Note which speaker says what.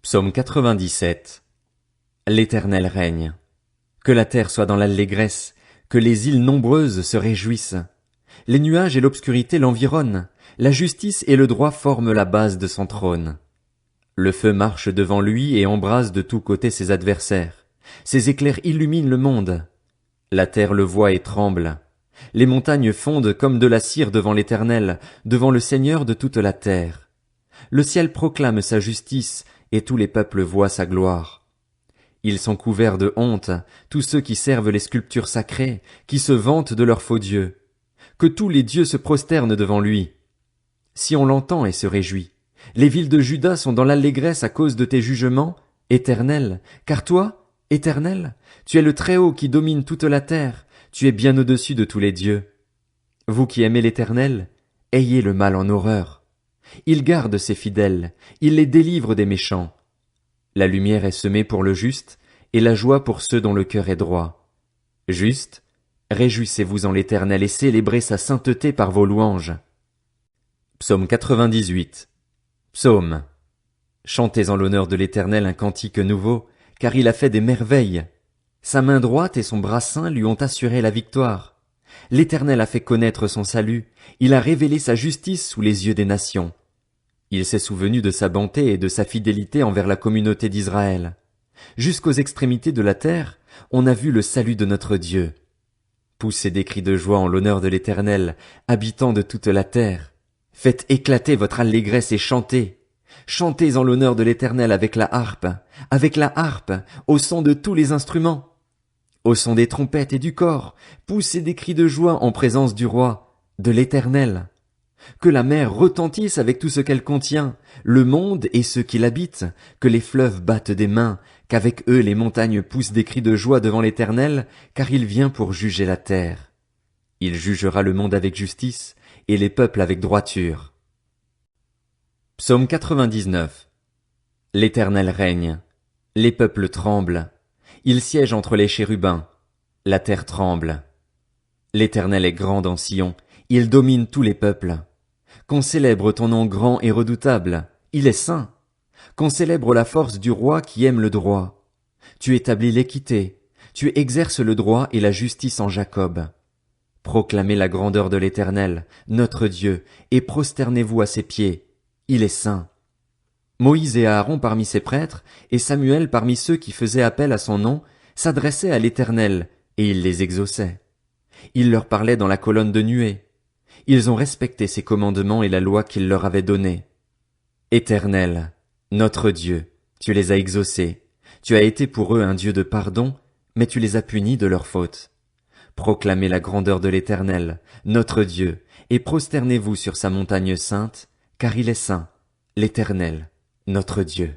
Speaker 1: Psaume 97. L'Éternel règne. Que la terre soit dans l'allégresse, que les îles nombreuses se réjouissent. Les nuages et l'obscurité l'environnent, la justice et le droit forment la base de son trône. Le feu marche devant lui et embrase de tous côtés ses adversaires. Ses éclairs illuminent le monde. La terre le voit et tremble. Les montagnes fondent comme de la cire devant l'Éternel, devant le Seigneur de toute la terre. Le ciel proclame sa justice, et tous les peuples voient sa gloire. Ils sont couverts de honte, tous ceux qui servent les sculptures sacrées, qui se vantent de leurs faux dieux. Que tous les dieux se prosternent devant lui. Si on l'entend et se réjouit. Les villes de Juda sont dans l'allégresse à cause de tes jugements, Éternel, car toi, Éternel, tu es le Très-Haut qui domine toute la terre, tu es bien au-dessus de tous les dieux. Vous qui aimez l'Éternel, ayez le mal en horreur. Il garde ses fidèles, il les délivre des méchants. La lumière est semée pour le juste, et la joie pour ceux dont le cœur est droit. Juste, réjouissez-vous en l'Éternel et célébrez sa sainteté par vos louanges. Psaume 98. Psaume. Chantez en l'honneur de l'Éternel un cantique nouveau, car il a fait des merveilles. Sa main droite et son bras saint lui ont assuré la victoire. L'Éternel a fait connaître son salut, il a révélé sa justice sous les yeux des nations. Il s'est souvenu de sa bonté et de sa fidélité envers la communauté d'Israël. Jusqu'aux extrémités de la terre, on a vu le salut de notre Dieu. Poussez des cris de joie en l'honneur de l'Éternel, habitants de toute la terre. Faites éclater votre allégresse et chantez. Chantez en l'honneur de l'Éternel avec la harpe, au son de tous les instruments. Au son des trompettes et du cor, poussez des cris de joie en présence du roi, de l'Éternel. Que la mer retentisse avec tout ce qu'elle contient, le monde et ceux qui l'habitent, que les fleuves battent des mains, qu'avec eux les montagnes poussent des cris de joie devant l'Éternel, car il vient pour juger la terre. Il jugera le monde avec justice, et les peuples avec droiture. Psaume 99. L'Éternel règne. Les peuples tremblent. Il siège entre les chérubins. La terre tremble. L'Éternel est grand dans Sion. Il domine tous les peuples. Qu'on célèbre ton nom grand et redoutable. Il est saint. Qu'on célèbre la force du roi qui aime le droit. Tu établis l'équité. Tu exerces le droit et la justice en Jacob. Proclamez la grandeur de l'Éternel, notre Dieu, et prosternez-vous à ses pieds. Il est saint. Moïse et Aaron parmi ses prêtres, et Samuel parmi ceux qui faisaient appel à son nom, s'adressaient à l'Éternel, et il les exauçait. Il leur parlait dans la colonne de nuée. Ils ont respecté ses commandements et la loi qu'il leur avait donnée. Éternel, notre Dieu, tu les as exaucés. Tu as été pour eux un Dieu de pardon, mais tu les as punis de leurs fautes. Proclamez la grandeur de l'Éternel, notre Dieu, et prosternez-vous sur sa montagne sainte, car il est saint, l'Éternel, notre Dieu.